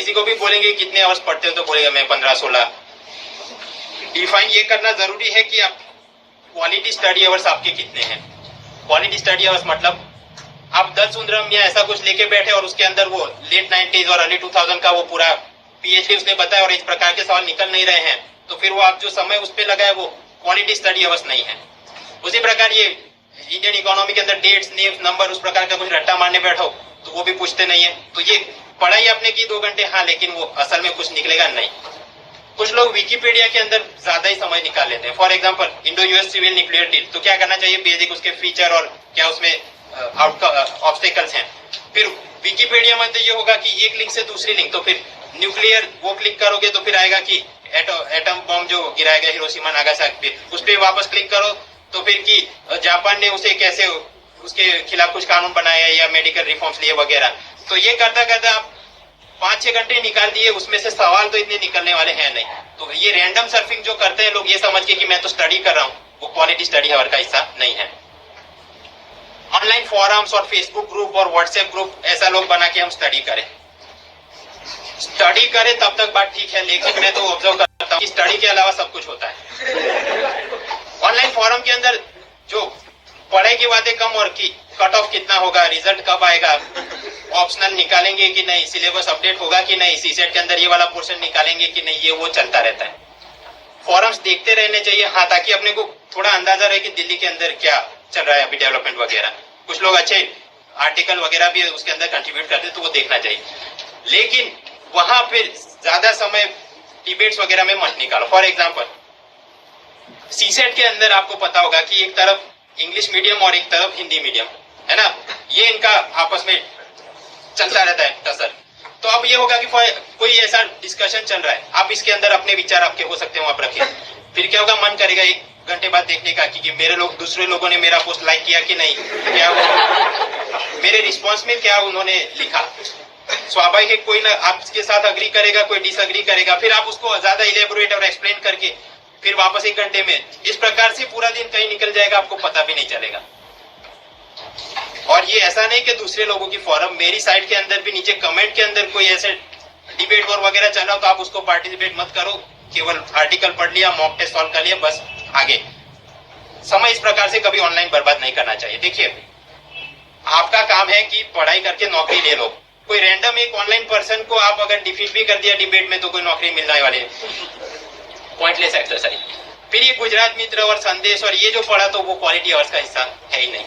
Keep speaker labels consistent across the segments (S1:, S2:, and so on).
S1: किसी को भी बोलेंगे कितने आवर्स पढ़ते हो तो बोलेगा मैं 15-16। डिफाइन ये करना जरूरी है कि आप क्वालिटी स्टडी आवर्स आपके कितने हैं। क्वालिटी स्टडी आवर्स मतलब आप 10 सुंदरम या ऐसा कुछ लेके बैठे और उसके अंदर वो लेट 90s और अर्ली 2000 का वो पूरा पीएचडी उसने बताया और इस प्रकार के सवाल निकल नहीं रहे हैं, तो फिर वो आप जो समय उस पर लगाए वो क्वालिटी स्टडी अवर्स नहीं है। उसी प्रकार ये इंडियन इकोनॉमी के अंदर डेट्स, नेम्स, नंबर उस प्रकार का कुछ रट्टा मारने बैठो तो वो भी पूछते नहीं है। तो ये पढ़ाई आपने की 2 घंटे, हाँ, लेकिन वो असल में कुछ निकलेगा नहीं। कुछ लोग विकिपीडिया के अंदर ज्यादा ही समय निकाल लेते हैं। For example Indo US civil nuclear deal, तो क्या करना चाहिए, बेसिक उसके फीचर और क्या उसमें ऑब्स्टेकल्स हैं। फिर विकिपीडिया में तो ये होगा कि एक लिंक से दूसरी लिंक, तो फिर न्यूक्लियर वो क्लिक करोगे तो फिर आएगा कि एटम बॉम्ब जो गिराएगा हिरोशिमा नागासाकी पे, उस पर वापस क्लिक करो तो फिर कि जापान ने उसे कैसे उसके खिलाफ कुछ कानून बनाया या मेडिकल रिफॉर्म्स लिए वगैरह। तो ये करता करता आप 5-6 घंटे निकाल दिए, उसमें से सवाल तो इतने निकलने वाले हैं नहीं। तो ये रैंडम सर्फिंग जो करते हैं लोग ये समझ के कि मैं तो स्टडी कर रहा हूँ, वो क्वालिटी स्टडी आवर का हिस्सा नहीं है। ऑनलाइन फोरम्स और फेसबुक ग्रुप और व्हाट्सएप ग्रुप ऐसा लोग बना के हम स्टडी करें तब तक बात ठीक है, लेकिन मैं तो ऑब्जर्व करता हूँ कि स्टडी के अलावा सब कुछ होता है। ऑनलाइन फोरम के अंदर जो पढ़ाई की बातें कम और की कट ऑफ कितना होगा, रिजल्ट कब आएगा, ऑप्शनल निकालेंगे कि नहीं, सिलेबस अपडेट होगा कि नहीं, सीसेट के अंदर ये वाला पोर्शन निकालेंगे कि नहीं, ये वो चलता रहता है। फोरम्स देखते रहने चाहिए, हाँ, ताकि अपने को थोड़ा अंदाजा रहे कि दिल्ली के अंदर क्या चल रहा है अभी डेवलपमेंट वगैरह। कुछ लोग अच्छे आर्टिकल वगैरह भी उसके अंदर कंट्रीब्यूट करते हैं तो वो देखना चाहिए, लेकिन वहां फिर ज्यादा समय डिबेट्स वगैरह में मत निकालो। फॉर एग्जाम्पल सीसेट के अंदर आपको पता होगा कि एक तरफ इंग्लिश मीडियम और एक तरफ हिंदी मीडियम है ना, ये इनका आपस में चलता रहता है टसर। तो अब ये होगा कि कोई ऐसा डिस्कशन चल रहा है, आप इसके अंदर अपने विचार आपके हो सकते हो आप रखिए, फिर क्या होगा, मन करेगा 1 घंटे बाद देखने का कि मेरे लोग दूसरे लोगों ने मेरा पोस्ट लाइक किया कि नहीं, क्या वो मेरे रिस्पॉन्स में क्या उन्होंने लिखा। स्वाभाविक है कोई ना आपके साथ अग्री करेगा, कोई डिसअग्री करेगा, फिर आप उसको ज्यादा इलेबोरेट और एक्सप्लेन करके फिर वापस 1 घंटे में, इस प्रकार से पूरा दिन कहीं निकल जाएगा, आपको पता भी नहीं चलेगा। और ये ऐसा नहीं कि दूसरे लोगों की फोरम, मेरी साइट के अंदर भी नीचे कमेंट के अंदर कोई ऐसे डिबेट और वगैरह चल रहा हो तो आप उसको पार्टिसिपेट मत करो, केवल आर्टिकल पढ़ लिया, मॉक टेस्ट सॉल्व कर लिया, बस आगे। समय इस प्रकार से कभी ऑनलाइन बर्बाद नहीं करना चाहिए। देखिए, आपका काम है कि पढ़ाई करके नौकरी ले लो। कोई रैंडम एक ऑनलाइन पर्सन को आप अगर डिफीट भी कर दिया डिबेट में तो कोई नौकरी मिलने वाली है, पॉइंटलेस एक्सरसाइज। फिर ये गुजरात मित्र और संदेश और ये जो पढ़ा तो वो क्वालिटी आवर्स का हिस्सा है ही नहीं।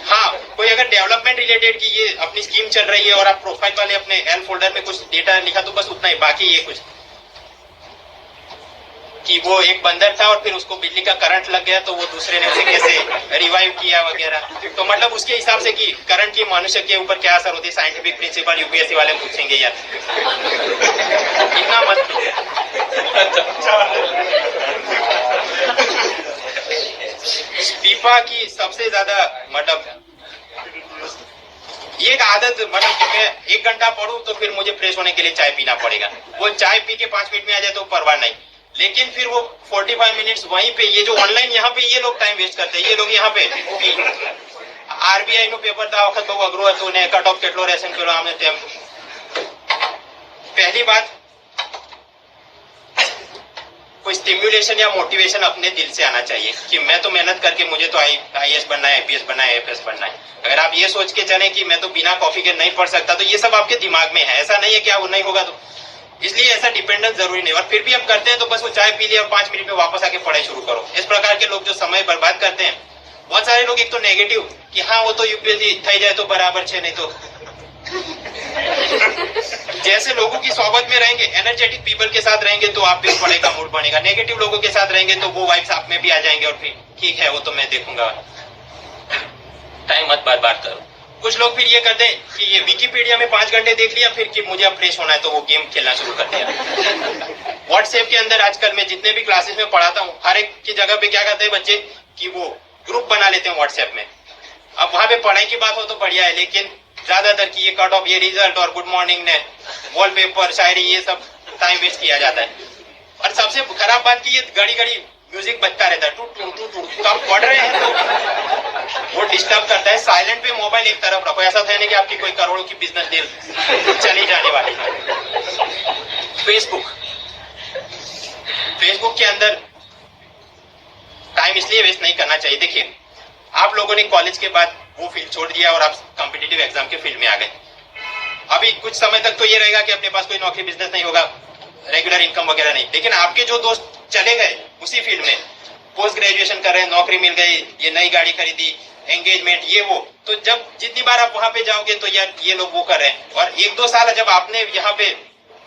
S1: हाँ, कोई अगर डेवलपमेंट रिलेटेड की ये अपनी स्कीम चल रही है और आप प्रोफाइल वाले अपने एल फोल्डर में कुछ डेटा लिखा तो बस उतना ही, बाकी ये कुछ कि वो एक बंदर था और फिर उसको बिजली का करंट लग गया तो वो दूसरे ने उसे कैसे रिवाइव किया वगैरह, तो मतलब उसके हिसाब से कि करंट की मनुष्य के ऊपर क्या असर होती है, साइंटिफिक प्रिंसिपल यूपीएससी वाले पूछेंगे यार, इतना मत। पीपा की सबसे ज्यादा मतलब एक आदत, मतलब कि मैं 1 घंटा पढूं तो फिर मुझे फ्रेश होने के लिए चाय पीना पड़ेगा। वो चाय पी के 5 मिनट में आ जाए तो परवाह नहीं, लेकिन फिर वो 45 मिनट्स वहीं पे, ये जो ऑनलाइन यहाँ पे ये लोग टाइम वेस्ट करते हैं, ये लोग यहाँ पे आरबीआई નું પેપર તા વખત બહુ અઘરું હતું ને કટ ઓફ કેટલો રહેશે પેલો આમને તેમ। पहली बात, कोई स्टिम्युलेशन या मोटिवेशन अपने दिल से आना चाहिए कि मैं तो मेहनत करके मुझे तो आईएएस बनना है, आईपीएस बनना है, एफएस बनना है। अगर आप ये सोच के चले कि मैं तो बिना कॉफी के नहीं पढ़ सकता तो ये सब आपके दिमाग में है, ऐसा नहीं है कि वो नहीं होगा। तो इसलिए ऐसा डिपेंडेंस जरूरी नहीं, और फिर भी आप करते हैं तो बस वो चाय पी लिया और 5 मिनट में वापस आके पढ़ाई शुरू करो। इस प्रकार के लोग जो समय बर्बाद करते हैं, बहुत सारे लोग एक तो नेगेटिव कि हाँ वो तो यूपीएससी थई जाए तो बराबर है, नहीं तो जैसे लोगों की सोबत में रहेंगे, एनर्जेटिक पीपल के साथ रहेंगे तो आप भी पढ़ाई का मूड बनेगा, नेगेटिव लोगों के साथ रहेंगे तो वो वाइब्स आप में भी आ जाएंगे और फिर ठीक है वो तो मैं देखूंगा, टाइम मत बर्बाद करो। कुछ लोग फिर ये करते हैं कि ये विकिपीडिया में 5 घंटे देख लिया, फिर कि मुझे अब फ्रेश होना है तो वो गेम खेलना शुरू कर दिया। व्हाट्सएप के अंदर आजकल मैं जितने भी क्लासेस में पढ़ाता हूँ, हर एक की जगह पे क्या करते हैं बच्चे कि वो ग्रुप बना लेते हैं व्हाट्सएप में। अब वहां पे पढ़ाई की बात हो तो बढ़िया है, लेकिन ज्यादातर की ये कट ऑफ, ये रिजल्ट और गुड मॉर्निंग ने वॉलपेपर, शायरी, ये सब टाइम वेस्ट किया जाता है। और सबसे खराब बात की ये घड़ी घड़ी म्यूजिक बजता रहता है, टूट टूट टूट टूट। तो आप पढ़ रहे हैं तो वो डिस्टर्ब करता है, साइलेंट पे मोबाइल एक तरफ रखो। ऐसा था नहीं कि आपकी कोई करोड़ों की बिजनेस डील चली जाने वाली है। फेसबुक के अंदर टाइम इसलिए वेस्ट नहीं करना चाहिए। देखिए, आप लोगों ने कॉलेज के बाद वो फील्ड छोड़ दिया और आप कॉम्पिटिटिव एग्जाम के फील्ड में आ गए। अभी कुछ समय तक तो ये रहेगा कि अपने पास कोई नौकरी बिजनेस नहीं होगा, रेगुलर इनकम वगैरह नहीं। लेकिन आपके जो दोस्त चले गए उसी फील्ड में, पोस्ट ग्रेजुएशन कर रहे हैं, नौकरी मिल गई, ये नई गाड़ी खरीदी, एंगेजमेंट, ये वो, तो जब जितनी बार आप वहां पे जाओगे तो यार ये लोग वो कर रहे हैं, और एक दो साल जब आपने यहाँ पे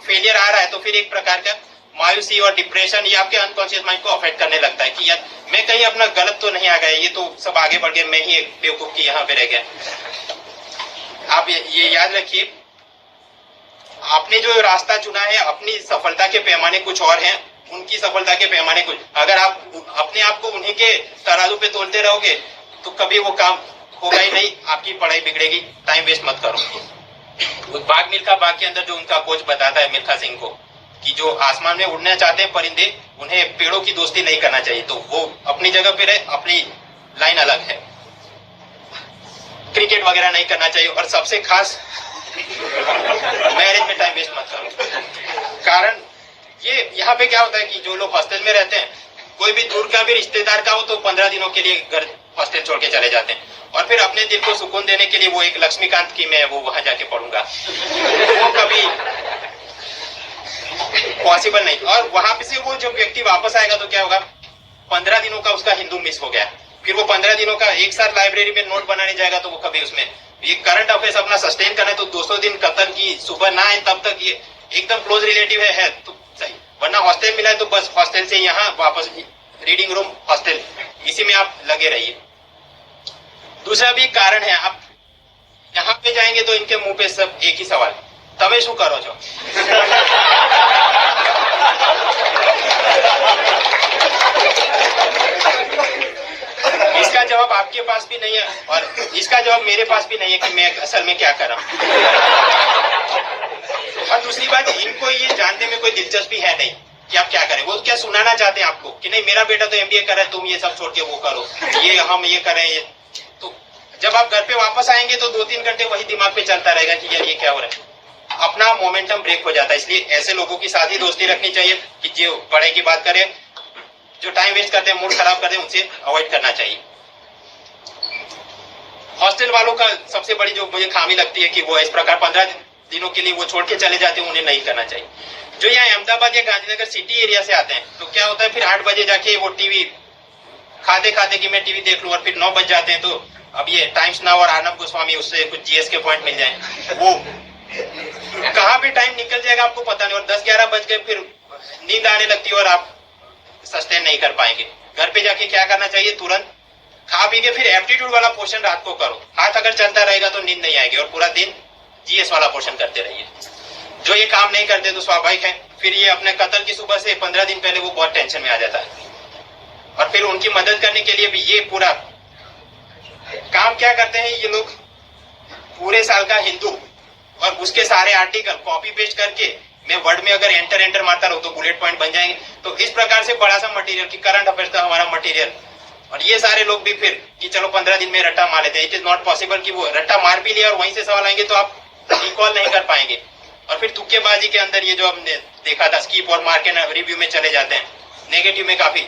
S1: फेलियर आ रहा है तो फिर एक प्रकार का मायूसी और डिप्रेशन ये आपके अनकॉन्शियस माइंड को अफेक्ट करने लगता है कि यार मैं कहीं अपना गलत तो नहीं आ गया, ये तो सब आगे बढ़ गए, मैं ही एक बेवकूफ की यहाँ पे रह गया। आप ये याद रखिए, आपने जो रास्ता चुना है, अपनी सफलता के पैमाने कुछ और हैं, उनकी सफलता के पैमाने कुछ। अगर आप अपने आप को उन्हीं के तराजू पे तोलते रहोगे तो कभी वो काम होगा ही नहीं, आपकी पढ़ाई बिगड़ेगी। टाइम वेस्ट मत करो। बाघ मिल्खा बाघ के अंदर जो उनका कोच बताता है मिल्खा सिंह को कि जो आसमान में उड़ना चाहते हैं परिंदे, उन्हें पेड़ों की दोस्ती नहीं करना चाहिए। तो वो अपनी जगह पे रहे, अपनी लाइन अलग है। क्रिकेट वगैरह नहीं करना चाहिए, और सबसे खास मैरिज में टाइम वेस्ट मत करो। कारण ये यहाँ पे क्या होता है कि जो लोग हॉस्टल में रहते हैं, कोई भी दूर का भी रिश्तेदार का हो तो 15 दिनों के लिए घर हॉस्टल छोड़ के चले जाते हैं, और फिर अपने दिल को सुकून देने के लिए वो एक लक्ष्मीकांत की मैं वो वहां जाके पढ़ूंगा, वो कभी पॉसिबल नहीं। और वहां पे से वो जो व्यक्ति वापस आएगा तो क्या होगा, 15 दिनों का उसका हिंदू मिस हो गया। फिर वो 15 दिनों का एक साथ लाइब्रेरी में नोट बनाने जाएगा तो वो कभी उसमें ये करंट अफेयर्स अपना सस्टेन करना है तो 200 दिन कतर की सुबह ना आए तब तक ये एकदम क्लोज रिलेटिव है तो सही, वरना हॉस्टल मिला है तो बस हॉस्टल से यहाँ वापस रीडिंग रूम हॉस्टल, इसी में आप लगे रहिए। दूसरा भी कारण है, आप यहाँ पे जाएंगे तो इनके मुंह पे सब एक ही सवाल, तबे शू करो जो। इसका जवाब आपके पास भी नहीं है और इसका जवाब मेरे पास भी नहीं है कि मैं असल में क्या कर रहा हूं। और दूसरी बात, इनको ये जानने में कोई दिलचस्पी है नहीं कि आप क्या करें। वो क्या सुनाना चाहते हैं आपको कि नहीं मेरा बेटा तो एमबीए कर रहा है, तुम ये सब छोड़ के वो करो, ये हम ये करें ये। तो जब आप घर पे वापस आएंगे तो 2-3 घंटे वही दिमाग पे चलता रहेगा कि यार ये क्या हो रहा है, अपना मोमेंटम ब्रेक हो जाता है। इसलिए ऐसे लोगों की साथ ही दोस्ती रखनी चाहिए कि जो पढ़ाई की बात करें, जो टाइम वेस्ट करते हैं, मूड खराब करते हैं, उनसे अवॉइड करना चाहिए। हॉस्टल वालों का सबसे बड़ी जो मुझे खामी लगती है कि वो इस प्रकार 15 दिनों के लिए वो छोड़ के चले जाते हैं, उन्हें नहीं करना चाहिए। जो यहाँ अहमदाबाद या गांधीनगर सिटी एरिया से आते हैं तो क्या होता है, फिर 8 बजे जाके वो टीवी खाते खाते कि मैं टीवी देख लूं, और फिर 9 बज जाते हैं तो अब ये टाइम्स नाउ और अर्नब गोस्वामी उससे कुछ जीएस के पॉइंट मिल जाए, वो कहाँ पे टाइम निकल जाएगा आपको पता नहीं, और 10-11 बज गए फिर नींद आने लगती है और आप सस्टेन नहीं कर पाएंगे। घर पे जाके क्या करना चाहिए, तुरंत खा पी के फिर एप्टीट्यूड वाला पोर्शन रात को करो। हाथ अगर चलता रहेगा तो नींद नहीं आएगी, और पूरा दिन जीएस वाला पोर्शन करते रहिए। जो ये काम नहीं करते तो स्वाभाविक है फिर ये अपने कत्ल की सुबह से 15 दिन पहले वो बहुत टेंशन में आ जाता है। और फिर उनकी मदद करने के लिए भी ये पूरा काम क्या करते हैं ये लोग, पूरे साल का हिंदू और उसके सारे आर्टिकल कॉपी पेस्ट करके मैं वर्ड में अगर एंटर मारता रहूं तो बुलेट पॉइंट बन जाएंगे। तो इस प्रकार से बड़ा सा मटेरियल की करंट अफेयर्स का हमारा मटेरियल, और ये सारे लोग भी फिर कि चलो 15 दिन में रट्टा मार लेते हैं। इट इज नॉट पॉसिबल कि वो रट्टा मार भी लिया और वहीं से सवाल आएंगे तो आप रिकॉल नहीं कर पाएंगे। और फिर तुक्केबाजी के अंदर ये जो हमने देखा था, स्कीप और मार्केट रिव्यू में चले जाते हैं, नेगेटिव में काफी